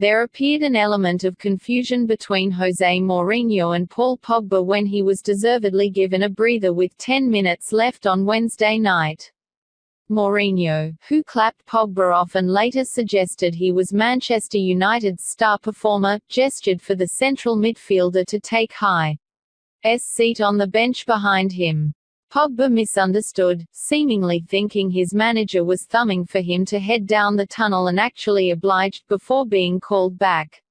There appeared an element of confusion between Jose Mourinho and Paul Pogba when he was deservedly given a breather with 10 minutes left on Wednesday night. Mourinho, who clapped Pogba off and later suggested he was Manchester United's star performer, gestured for the central midfielder to take High's seat on the bench behind him. Pogba misunderstood, seemingly thinking his manager was thumbing for him to head down the tunnel and actually obliged before being called back.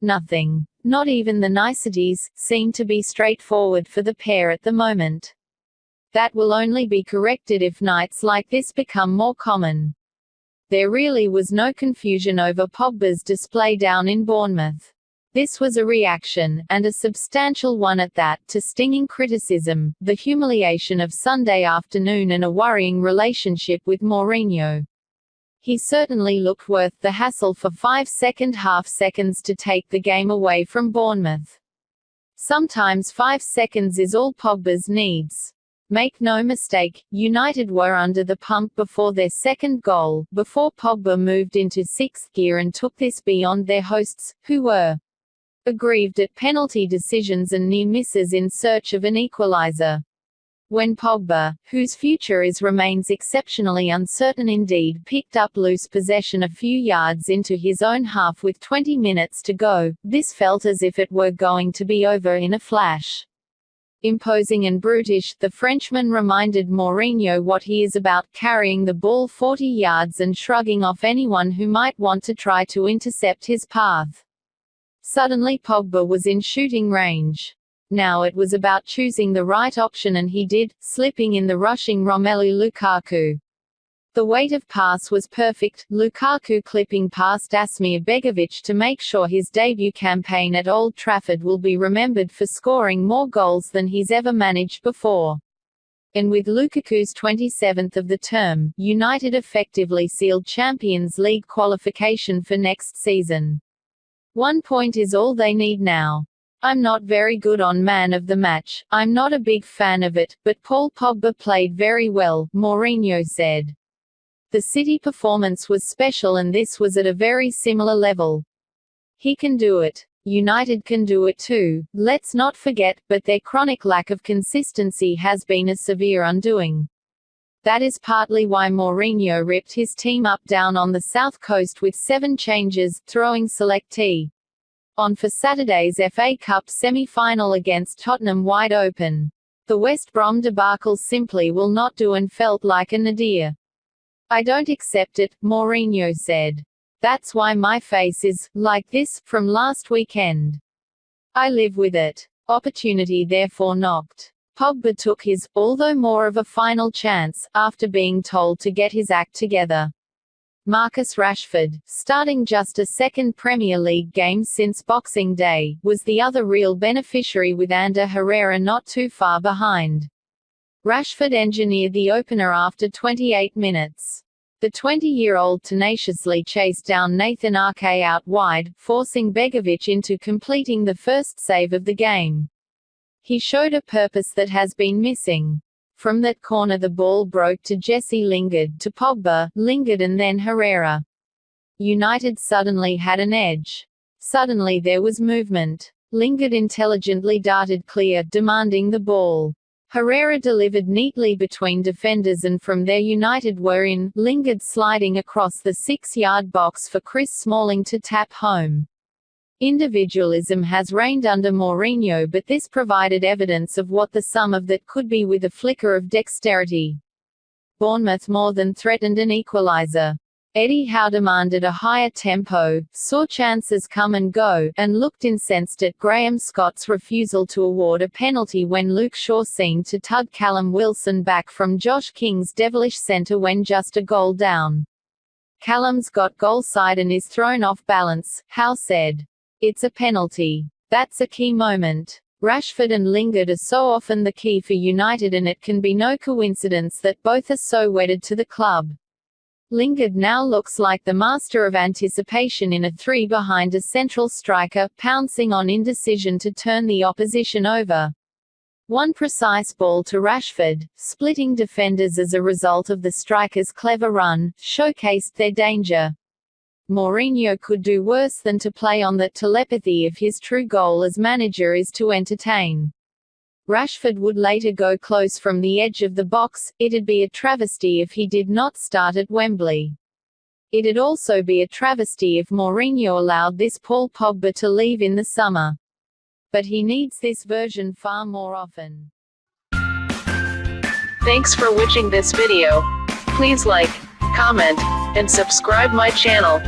Nothing, not even the niceties, seemed to be straightforward for the pair at the moment. That will only be corrected if nights like this become more common. There really was no confusion over Pogba's display down in Bournemouth. This was a reaction, and a substantial one at that, to stinging criticism, the humiliation of Sunday afternoon and a worrying relationship with Mourinho. He certainly looked worth the hassle for 5 half seconds to take the game away from Bournemouth. Sometimes 5 seconds is all Pogba's needs. Make no mistake, United were under the pump before their second goal, before Pogba moved into sixth gear and took this beyond their hosts, who were aggrieved at penalty decisions and near misses in search of an equaliser. When Pogba, whose future remains exceptionally uncertain indeed, picked up loose possession a few yards into his own half with 20 minutes to go, this felt as if it were going to be over in a flash. Imposing and brutish, the Frenchman reminded Mourinho what he is about, carrying the ball 40 yards and shrugging off anyone who might want to try to intercept his path. Suddenly Pogba was in shooting range. Now it was about choosing the right option, and he did, slipping in the rushing Romelu Lukaku. The weight of pass was perfect, Lukaku clipping past Asmir Begovic to make sure his debut campaign at Old Trafford will be remembered for scoring more goals than he's ever managed before. And with Lukaku's 27th of the term, United effectively sealed Champions League qualification for next season. 1 point is all they need now. I'm not very good on man of the match, I'm not a big fan of it, but Paul Pogba played very well, Mourinho said. The City performance was special and this was at a very similar level. He can do it. United can do it too, let's not forget, but their chronic lack of consistency has been a severe undoing. That is partly why Mourinho ripped his team up down on the south coast with 7 changes, throwing selectee on for Saturday's FA Cup semi-final against Tottenham wide open. The West Brom debacle simply will not do and felt like a nadir. I don't accept it, Mourinho said. That's why my face is like this from last weekend. I live with it. Opportunity therefore knocked. Pogba took his, although more of a final chance, after being told to get his act together. Marcus Rashford, starting just a second Premier League game since Boxing Day, was the other real beneficiary, with Ander Herrera not too far behind. Rashford engineered the opener after 28 minutes. The 20-year-old tenaciously chased down Nathan Ake out wide, forcing Begovic into completing the first save of the game. He showed a purpose that has been missing. From that corner the ball broke to Jesse Lingard, to Pogba, Lingard and then Herrera. United suddenly had an edge. Suddenly there was movement. Lingard intelligently darted clear, demanding the ball. Herrera delivered neatly between defenders and from there United were in, Lingard sliding across the 6-yard box for Chris Smalling to tap home. Individualism has reigned under Mourinho, but this provided evidence of what the sum of that could be with a flicker of dexterity. Bournemouth more than threatened an equaliser. Eddie Howe demanded a higher tempo, saw chances come and go, and looked incensed at Graham Scott's refusal to award a penalty when Luke Shaw seemed to tug Callum Wilson back from Josh King's devilish centre when just a goal down. Callum's got goal side and is thrown off balance, Howe said. It's a penalty. That's a key moment. Rashford and Lingard are so often the key for United, and it can be no coincidence that both are so wedded to the club. Lingard now looks like the master of anticipation in a 3 behind a central striker, pouncing on indecision to turn the opposition over. One precise ball to Rashford, splitting defenders as a result of the striker's clever run, showcased their danger. Mourinho could do worse than to play on that telepathy if his true goal as manager is to entertain. Rashford would later go close from the edge of the box. It'd be a travesty if he did not start at Wembley. It'd also be a travesty if Mourinho allowed this Paul Pogba to leave in the summer. But he needs this version far more often. Thanks for watching this video. Please like, comment, and subscribe my channel.